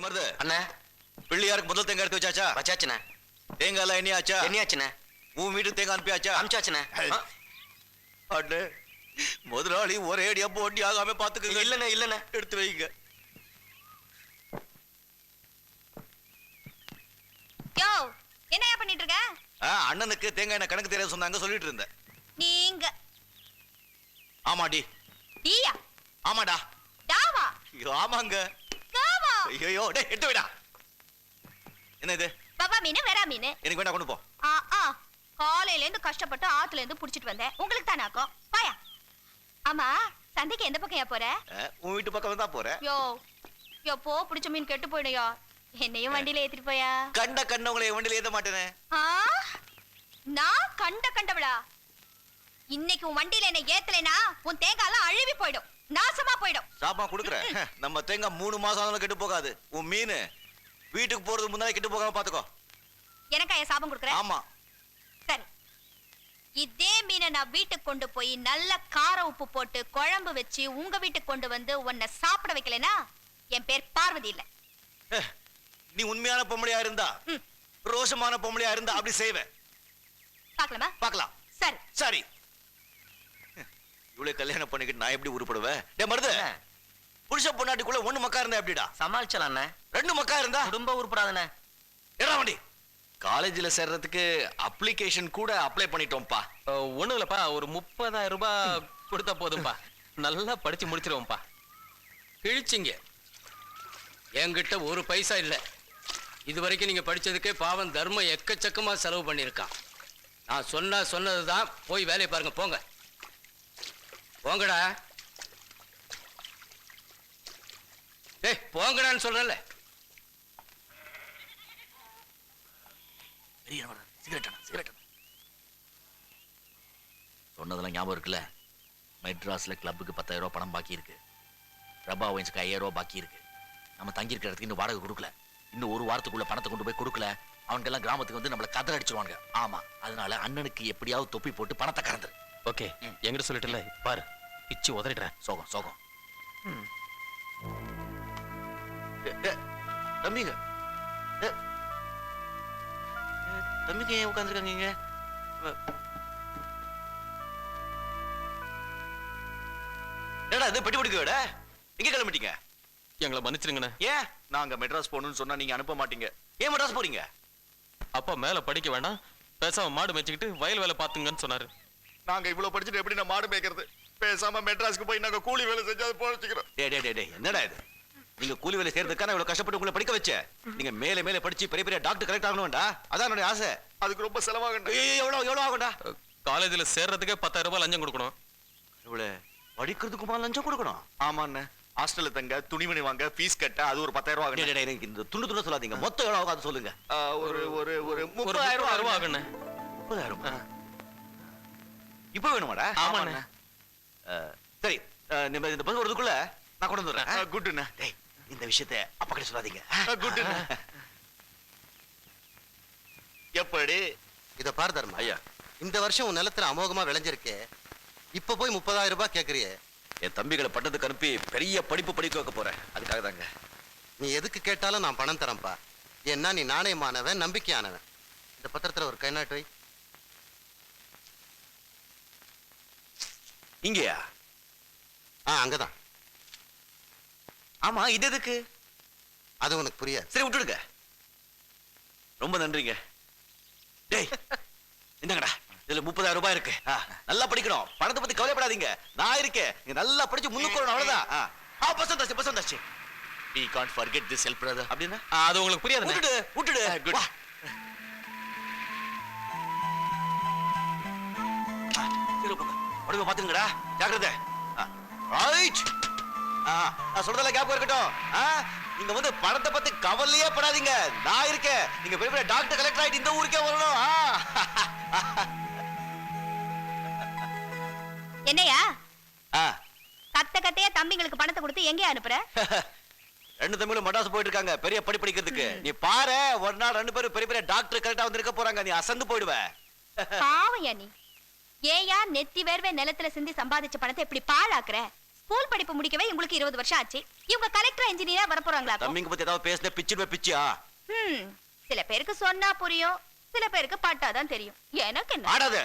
மருது அண்ணா பிள்ளையாருக்கு முதல் தேங்காய் எடுத்து வச்சாச்சா? வச்சாச்சுண்ணே. தேங்காய் எல்லாம் எண்ணியாச்சா? எண்ணியாச்சுண்ணே. உன் வீட்டுக்கு தேங்காய் அனுப்பியாச்சா? அனுப்பிச்சாச்சுண்ணே. அண்ணே முதலாளி ஒரே அடியா போட்டி ஆகாம பாத்துக்க. இல்லண்ணே இல்லண்ணே. எடுத்து வைங்க. யோ என்னையா பண்ணிட்டு இருக்க? அண்ணனுக்கு தேங்காய் என்ன கணக்கு தெரியாது சொன்னாங்க, சொல்லிட்டு இருந்தேன். நீங்க ஆமாடி. டீயா? ஆமாடா. டாவா? ஐயோ ஆமாங்க. காவா? ஐயோ டேய் எடுத்து வைடா. என்ன இது? பாபா மீன் வேற மீன். எனக்கு வேணா கொண்டு போ. காலையில இருந்து கஷ்டப்பட்டு ஆத்துல இருந்து புடிச்சிட்டு வந்தேன். உங்களுக்கு தானாக்கும் பாயா. ஆமா சந்தைக்கு எந்த பக்கம் போற? உன் வீட்டு பக்கம் தான் போறேன். யோ யோ போ, புடிச்ச மீன் கெட்டு போயிடுயா. என்னையும் வண்டியில ஏத்திட்டு போயா. கண்டவங்களை வண்டியில ஏத்த மாட்டேனே. நான் கண்டவளா? இன்னைக்கு உன் வண்டியில என்ன ஏத்தலைனா உன் தேங்காய் அழுவி போயிடும், நாசமா போயிடும். சாப்பா குடுக்குறேன். நம்ம தேங்காய் 3 மாசம் ஆனாலும் கெட்டு போகாது. உன் மீன் வீட்டுக்கு போறது முன்னாடி கெட்டு போகாம பாத்துக்கோ. எனக்கா சாபம் கொடுக்குறேன்? ஆமா. சரி, இதே மீனை நான் வீட்டுக்கு கொண்டு போய் நல்ல கார உப்பு போட்டு குழம்பு வச்சு உங்க வீட்டுக்கு கொண்டு வந்து உன்னை சாப்பிட வைக்கலனா என் பேர் பார்வதி இல்ல. நீ உண்மையான பொம்பளையா இருந்தா, ரோஷமான பொம்பளையா இருந்தா அப்படி செய்வேன். பார்க்கலாமா? பார்க்கலாம். சரி சரி. இவ்வளவு கல்யாணம் பண்ணிக்கிட்டு நான் எப்படி உருப்படுவேன்? டேய் மருது, புருஷ பொண்டாட்டிக்குள்ள ஒண்ணு மக்கா இருந்தா எப்படிடா சமாளிச்சலாம் அண்ணே? 2 மக்கா இருந்தா குடும்ப உருப்படாதண்ணே. ஏறா வண்டி. காலேஜ்ல சேர்றதுக்கு அப்ளிகேஷன் கூட அப்ளை பண்ணிட்டோம்ப்பா. ஒண்ணு இல்லப்பா, ஒரு 30,000 ரூபாய் கொடுத்தா போதும்பா. நல்லா படிச்சு முடிச்சிருவோம்ப்பா. கிழிச்சிங்க. என்கிட்ட ஒரு பைசா இல்ல. இது வரைக்கும் நீங்க படிச்சதுக்கே பாவம் தர்மம் எக்கச்சக்கமா செலவு பண்ணிருக்கான். நான் சொன்னதுதான். போய் வேலையை பாருங்க, போங்க போங்கடா. ஏய் போங்கடான்னு சொல்றேன்ல. சொன்னதெல்லாம் ஞாபகம் இருக்குல்ல? மெட்ராஸ்ல கிளப்புக்கு 10,000 ரூபாய் பணம் பாக்கி இருக்கு. பிரபா ஒயின்ஸ்க்கு 5,000 ரூபாய் பாக்கி இருக்கு. நம்ம தங்கி இருக்கிற இடத்துக்கு இன்னும் வாடகை கொடுக்கல. இன்னும் ஒரு வாரத்துக்குள்ள பணத்தை கொண்டு போய் கொடுக்கல, அவனுக்கு எல்லாம் கிராமத்துக்கு வந்து நம்மள கதற அடிச்சிருவாங்க. ஆமா, அதனால அண்ணனுக்கு எப்படியாவது தொப்பி போட்டு பணத்தை கறந்துரு. ஓகே, எங்கிட்ட சொல்லிட்டுல பாரு, பிச்சு உதறிடுறேன். சோகம் சோகம். தம்பிங்க தம்பிங்க ஏன் உட்காந்துருக்காங்க? என்னடா இது பெட்டி பிடிக்க விட எங்க கிளம்பிட்டீங்க? எங்களை மன்னிச்சிருங்கண்ணே. ஏன் நாங்க மெட்ராஸ் போகணும்னு சொன்னா நீங்க அனுப்ப மாட்டீங்க. ஏன் மெட்ராஸ் போறீங்க? அப்பா மேல படிக்க வேண்டாம், பேசாம மாடு மேய்ச்சிக்கிட்டு வயல் வேலை பாத்துங்கன்னு சொன்னாரு. நாங்க இவ்வளவு படிச்சுட்டு எப்படி நான் மாடு மேய்க்கிறது? பேசாம மெட்ராஸ்க்கு போய் நாங்க கூலி வேலை செஞ்சு போறச்சுக்கிறோம். டேய் என்னடா இது? நீங்க கூலி வேலை செய்யறதுக்கான இவ்வளவு கஷ்டப்பட்டு உங்களை படிக்க வச்ச. நீங்க மேலே மேலே படிச்சு பெரிய பெரிய டாக்டர் கரெக்ட் ஆகணும்டா. அதான் என்னோட ஆசை. அதுக்கு ரொம்ப செலவாகண்டா. எவ்வளவு ஆகும்டா? காலேஜ்ல சேர்றதுக்கே 10,000 ரூபாய் லஞ்சம் கொடுக்கணும். இவ்வளவு படிக்கிறதுக்குமா லஞ்சம் கொடுக்கணும்? ஆமாண்ணே. ஹாஸ்டல்ல தங்க, துணிமணி வாங்க, ஃபீஸ் கட்ட, அது ஒரு 10,000 ரூபாய் ஆகும். இந்த துண்டு சொல்லாதீங்க. மொத்தம் எவ்வளவு ஆகும் அது சொல்லுங்க. ஒரு ஒரு ஒரு 30,000 ரூபாய் ஆகுண்ணே. 30,000 இப்ப வேணுமாடா? ஆமாண்ணே. சரி, இந்த பஸ் வரதுக்குள்ள நான் கொண்டு வந்துடுறேன். குட்ண்ணா. டேய் இந்த விஷயத்தை அப்பா கிட்ட சொல்லாதீங்க. குட்ண்ணா. எப்படி? இத பார் தர்மா ஐயா, இந்த வருஷம் உன் நிலத்துல அமோகமா விளைஞ்சிருக்கே, இப்ப போய் 30,000 ரூபாய் கேக்குறியே. என் தம்பிகளை பட்டத்துக்கு அனுப்பி பெரிய படிப்பு படிக்க வைக்க போறேன். அதுக்காக தாங்க. நீ எதுக்கு கேட்டாலும் நான் பணம் தரேன்ப்பா. ஏன்னா நீ நாணயமானவன், நம்பிக்கையானவன். இந்த பத்திரத்துல ஒரு கைநாட்டு வை. இங்கயா? அங்கதான். ஆமா, இது எதுக்கு? அது உனக்கு புரியாது. சரி விட்டுடுங்க. ரொம்ப நன்றிங்க. டேய் இந்தங்கடா, இதுல 30,000 ரூபாய் இருக்கு. நல்லா படிக்கணும், பணத்தை பத்தி கவலைப்படாதீங்க. நான் இருக்கேன். நீங்க நல்லா படிச்சு முன்னுக்கு வரணும், அவ்வளவுதான். பசந்தாச்சு. We can't forget this help brother. அப்படினா அது உங்களுக்கு புரியாதுண்ணே. விட்டுடு. குட். திருப்பங்க. உடனே பாத்துங்கடா. ஜாக்கிரதை. ரைட். நான் சொல்றதெல்லாம் கேப் இருக்கட்டும். நீங்க வந்து பணத்தை பத்தி கவலையே படாதீங்க. நான் இருக்கேன். நீங்க பெரிய பெரிய டாக்டர் கலெக்டர் ஆயிட்டு இந்த ஊருக்கே வரணும். என்னையா கத்தையா தம்பிங்களுக்கு பணத்தை கொடுத்து எங்கே அனுப்புற? 2 தம்பிகளும் மடாசு போயிட்டு இருக்காங்க பெரிய படி படிக்கிறதுக்கு. நீ பாரு, ஒரு நாள் 2 பேரும் பெரிய பெரிய டாக்டர் கரெக்டா வந்து இருக்க போறாங்க. நீ அசந்து போயிடுவ. பாவையா நீ? ஏயா நெத்தி வேர்வை நிலத்துல சிந்தி சம்பாதிச்ச பணத்தை இப்படி பாழாக்குற? ஸ்கூல் படிப்பு முடிக்கவே உங்களுக்கு 20 வருஷம் ஆச்சு. இவங்க கலெக்டர் இன்ஜினியரா வர போறாங்களா? தம்பிங்க பத்தி ஏதாவது பேசின பிச்சிடுவே பிச்சியா? சில பேருக்கு சொன்னா புரியும், சில பேருக்கு பட்டாதான் தெரியும். எனக்கு என்ன? ஆடாத.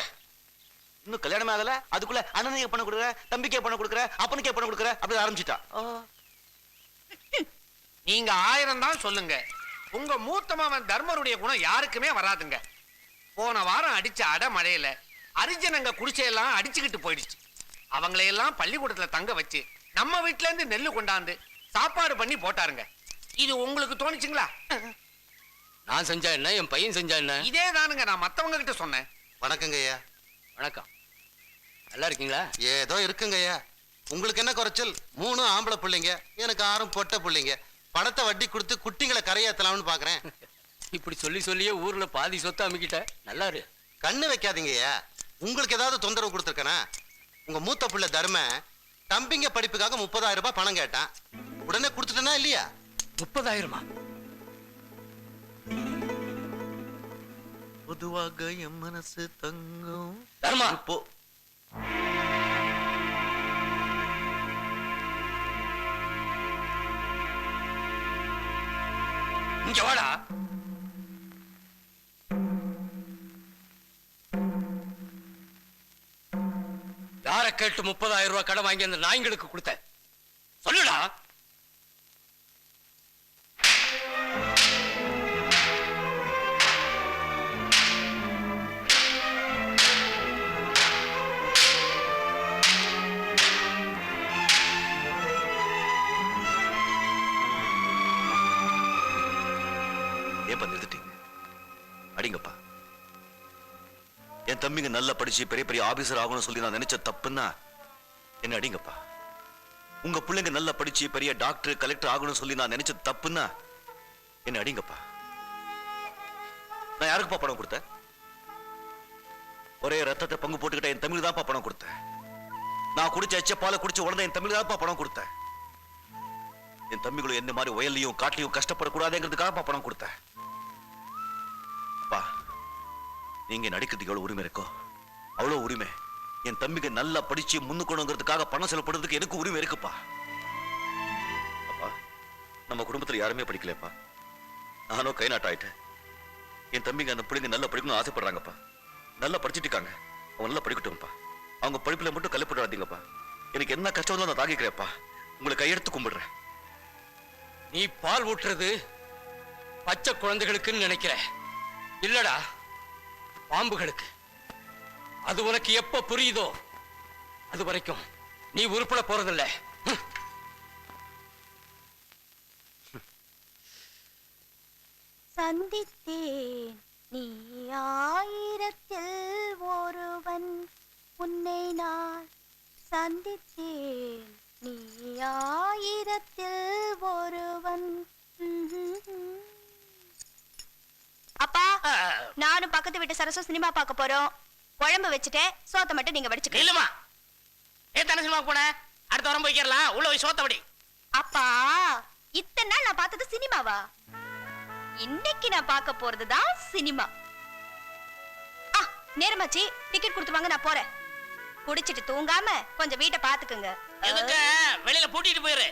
இன்னும் கல்யாணம் ஆகல, அதுக்குள்ள அண்ணனுக்கே பண்ண கொடுக்குற, தம்பிக்கே பண்ண கொடுக்குற, அப்பனுக்கே பண்ண கொடுக்குற, அப்படி ஆரம்பிச்சிட்டா. நீங்க 1000 தான் சொல்லுங்க, உங்க மூத்த மாமன் தர்மருடைய குணம் யாருக்குமே வராதுங்க. போன வாரம் அடிச்ச அடமழையில அரிஜனங்க குடிசையெல்லாம் அடிச்சுக்கிட்டு போயிடுச்சு. அவங்களையெல்லாம் பள்ளிக்கூடத்துல தங்க வச்சு நம்ம வீட்டுல இருந்து நெல்லு கொண்டாந்து சாப்பாடு பண்ணி போட்டாருங்க. இது உங்களுக்கு தோணுச்சுங்களா? நான் செஞ்சா என்ன, என் பையன் செஞ்சா என்ன? இதே தானுங்க நான் மத்தவங்க கிட்ட சொன்னேன். வணக்கங்க ஐயா. வணக்கம். நல்லா இருக்கீங்களா? ஏதோ இருக்குங்க ஐயா. உங்களுக்கு என்ன குறைச்சல்? 3 ஆம்பளை பிள்ளைங்க, எனக்கு 6 பொட்டை பிள்ளைங்க. பணத்தை வட்டி கொடுத்து குட்டிங்களை கரையாத்தலாம்னு பாக்குறேன். இப்படி சொல்லி சொல்லியே ஊர்ல பாதி சொத்தை அமுக்கிட்ட. நல்லா இரு. கண்ணு வைக்காதீங்க ஐயா. உங்களுக்கு ஏதாவது தொந்தரவு கொடுத்துருக்கனா? உங்க மூத்த பிள்ளை தர்ம தம்பிங்க படிப்புக்காக 30,000 ரூபாய் பணம் கேட்டான். உடனே கொடுத்துட்டனா இல்லையா? 30,000மா? பொதுவாக என் மனசு தங்கும். தர்மா போ. இங்க வாடா. யார கேட்டு 30,000 ரூபாய் கடன் வாங்கி அந்த நாய்களுக்கு கொடுத்த? சொல்லுடா. ஏப்பா நிறுத்திட்டீங்க? அடிங்கப்பா. என் தம்பிங்க நல்லா படிச்சு பெரிய பெரிய ஆபீசர் ஆகணும்னு சொல்லி நான் நினைச்ச தப்புன்னா என்ன அடிங்கப்பா. உங்க பிள்ளைங்க நல்லா படிச்சு பெரிய டாக்டர் கலெக்டர் ஆகணும்னு சொல்லி நான் நினைச்ச தப்புன்னா என்ன அடிங்கப்பா. நான் யாருக்குப்பா பணம் கொடுத்தேன்? ஒரே ரத்தத்தை பங்கு போட்டுக்கிட்ட என் தமிழ் தான்ப்பா பணம் கொடுத்தேன். நான் குடிச்ச எச்ச பாலை குடிச்சு உடனே என் தமிழ் தான்ப்பா பணம் கொடுத்தேன். என் தம்பிகளும் என்ன மாதிரி வயல்லையும் காட்டிலையும் கஷ்டப்படக்கூடாதுங்கிறதுக்காக பணம் கொடுத்தேன். நீங்க நடிக்கிறதுக்கு எவ்வளவு உரிமை இருக்கோ அவ்வளவு உரிமை என் தம்பிக்கு நல்லா படிச்சு முன்னுக்கணுங்கிறதுக்காக பணம் செலப்படுறதுக்கு எனக்கு உரிமை இருக்குப்பா. அப்பா, நம்ம குடும்பத்துல யாருமே படிக்கலப்பா. நானும் கை நாட்டாயிட்டேன். என் தம்பிங்க அந்த பிள்ளைங்க நல்லா படிக்கணும்னு ஆசைப்படுறாங்கப்பா. நல்லா படிச்சுட்டு இருக்காங்க. அவங்க நல்லா படிக்கட்டும்ப்பா. அவங்க படிப்புல மட்டும் கல்லுப்படாதீங்கப்பா. எனக்கு என்ன கஷ்டம் தான் நான் தாங்கிக்கிறேன்ப்பா. உங்களை கையெடுத்து கும்பிடுறேன். நீ பால் ஊட்டுறது பச்சை குழந்தைகளுக்குன்னு நினைக்கிற. இல்லடா, பாம்புகளுக்கு. அது உனக்கு எப்ப புரியுதோ அது வரைக்கும் நீ உருப்பட போறதில்ல. சந்தித்தேன் நீ 1000ல் ஒருவன், உன்னை நான் சந்தித்தேன் நீ 1000ல் ஒருவன். அப்பா, நானும் பக்கத்து வீட்டு சரசும் சினிமா பார்க்க போறோம். குழம்பு வச்சுட்டேன், சோத்தை மட்டும் நீங்க வடிச்சுக்க. இல்லம்மா, ஏத்தான சினிமா போன அடுத்த வாரம் போய்க்கலாம். உள்ள போய் சோத்தபடி. அப்பா, இத்தனை நாள் நான் பார்த்தது சினிமாவா? இன்னைக்கு நான் பார்க்க போறதுதான் சினிமா. நேரமாச்சி, டிக்கெட் கொடுத்துவாங்க, நான் போறேன். குடிச்சிட்டு தூங்காம கொஞ்சம் வீட்டை பாத்துக்குங்க. எதுக்கு வெளியில பூட்டிட்டு போயிரு.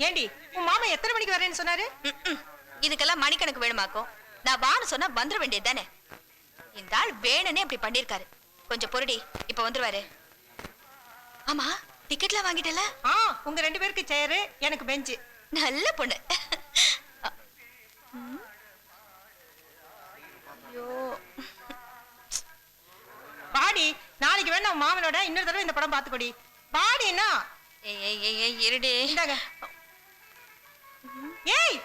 ஏண்டி, உன் மாமா எத்தனை மணிக்கு வரேன்னு சொன்னாரு? இதுக்கெல்லாம் மணிக்கணக்கு வேணுமாக்கும். நான் வான்னு சொன்னா வந்துட வேண்டியது தானே. இந்த ஆள் வேணுனே அப்படி பண்ணிருக்காரு. கொஞ்சம் பொருடி, இப்ப வந்துருவாரு. ஆமா, டிக்கெட்லாம் வாங்கிட்டல? உங்க 2 பேருக்கு சேரு, எனக்கு பெஞ்சு. நல்ல பொண்ணு. பாடி, நாளைக்கு வேணா உன் மாமனோட இன்னொரு தடவை இந்த படம் பாத்துக்கொடி. பாடினா இருடி. இந்தாங்க. ஏய்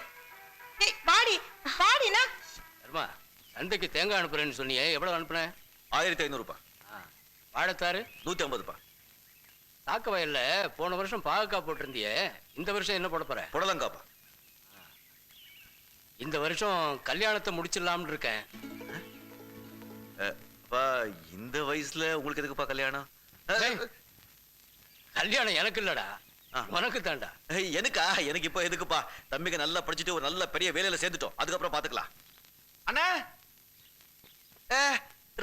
ஏய், பாடி பாடினா. தர்மா, சந்தைக்கு தேங்காய் அனுப்புறேன்னு சொன்னியே, எவ்வளவு அனுப்புன? 1500 ரூபாய். வாழைத்தாரு 150 ரூபாய். தாக்க வயல்ல போன வருஷம் பாகக்காய் போட்டிருந்தியே, இந்த வருஷம் என்ன போட போற? புடலங்காப்பா. இந்த வருஷம் கல்யாணத்தை முடிச்சிடலாம்னு இருக்கேன். அப்பா, இந்த வயசுல உங்களுக்கு எதுக்குப்பா கல்யாணம்? கல்யாணம் எனக்கு இல்லடா, உனக்கு தாண்டா. எனக்கா? எனக்கு இப்ப எதுக்குப்பா? தம்பிக்கு நல்லா படிச்சுட்டு ஒரு நல்ல பெரிய வேலையில சேர்ந்துட்டோம், அதுக்கப்புறம் பாத்துக்கலாம். அண்ணா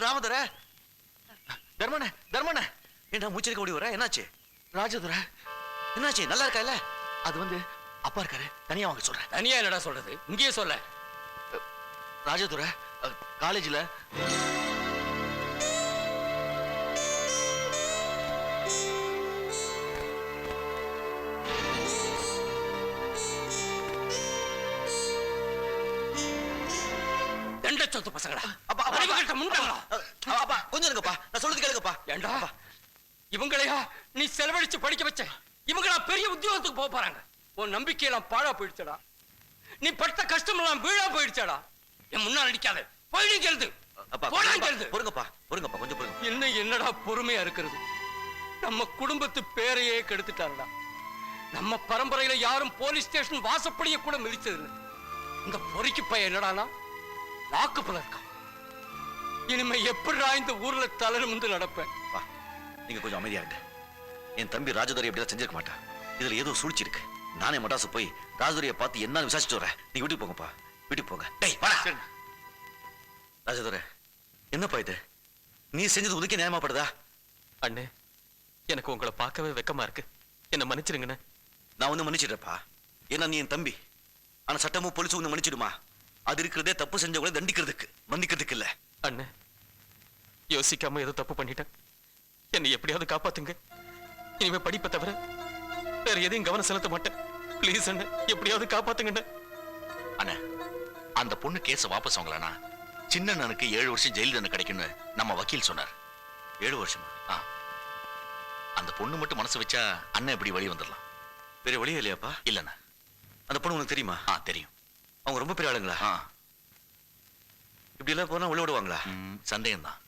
ராமதுர தர்மண்ண ஏண்டா மூச்சரிக்க ஓடி வர என்னாச்சு? ராஜதுர என்னாச்சு? நல்லா இருக்கா? இல்ல அது வந்து அப்பா இருக்காரு, தனியா வாங்க சொல்றேன். தனியா என்னடா சொல்றது, இங்கேயே சொல்ல. ராஜதுர காலேஜ்ல தண்ட சொத்து பசங்களா, அப்பா அறிவுகெட்ட முண்டங்களா. அப்பா கொஞ்சம் இருங்கப்பா, நான் சொல்றது கேளுங்கப்பா. ஏண்டா இவங்களையா நீ செலவழிச்சு படிக்க வச்ச? இவங்களா பெரிய உத்தியோகத்துக்கு போக போறாங்க. உன் நம்பிக்கையெல்லாம் பாழா போயிடுச்சடா. நீ பட்ட கஷ்டம் எல்லாம் வீழா போயிடுச்சடா. என் முன்னால் அடிக்காத, போயிடுங்க எழுது. அப்பா பொறுங்கப்பா கொஞ்சம் பொறுங்க. என்ன என்னடா பொறுமையா இருக்கிறது? நம்ம குடும்பத்து பேரையே கெடுத்துட்டாருடா. நம்ம பரம்பரையில யாரும் போலீஸ் ஸ்டேஷன் வாசப்படிய கூட மிதிச்சது இல்லை. இந்த பொறிக்கு பையன் என்னடானா லாக்குப்புல இருக்கான். இனிமே எப்படிடா இந்த ஊர்ல தலைநிமிர்ந்து நடப்பேன்? வா, நீங்க கொஞ்சம் அமைதியா இருங்க. என் தம்பி ராஜதுரை எப்படிதான் செஞ்சிருக்க மாட்டான். இதுல ஏதோ சூழ்ச்சி இருக்கு. நானே மடாசு போய் ராஜதுரையை பார்த்து என்னன்னு விசாரிச்சுட்டு வரேன். நீங்க வீட்டுக்கு போங்கப்பா, வீட்டுக்கு போங்க. டேய் வாடா. ராஜதுரை என்னப்பா இது? நீ செஞ்சது உனக்கே நியாயமாப்படுதா? அண்ணே, எனக்கு உங்களை பார்க்கவே வெக்கமா இருக்கு. என்ன மன்னிச்சிருங்கண்ணே. நான் வந்து மன்னிச்சிடுறப்பா. ஏன்னா நீ என் தம்பி. ஆனா சட்டமும் போலீஸும் ஒண்ணு மன்னிச்சிடுமா? அது இருக்கிறதே தப்பு செஞ்சவங்களை தண்டிக்கிறதுக்கு, மன்னிக்கிறதுக்கு இல்ல. அண்ணே, யோசிக்காம ஏதோ தப்பு பண்ணிட்டேன். என்னை எப்படியாவது காப்பாத்துங்க. இனிமே படிப்பை தவிர வேற எதையும் கவனம் செலுத்த மாட்டேன். ப்ளீஸ் அண்ணே, எப்படியாவது காப்பாத்துங்க. அண்ணா, அந்த பொண்ணு கேஸ வாபஸ் வாங்கலனா சின்ன அண்ணனுக்கு 7 வருஷம் ஜெயில் தண்டனை கிடைக்கும்னு நம்ம வக்கீல் சொன்னார். 7 வருஷமா? அந்த பொண்ணு மட்டும் மனசு வச்சா அண்ணன் எப்படி வழி வந்துடலாம். வேற வழியே இல்லையாப்பா? இல்லண்ணா. அந்த பொண்ணு உனக்கு தெரியுமா? தெரியும். அவங்க ரொம்ப பெரிய ஆளுங்களா? இப்படி எல்லாம் போனா உள்ள விடுவாங்களா? சந்தேகம் தான்.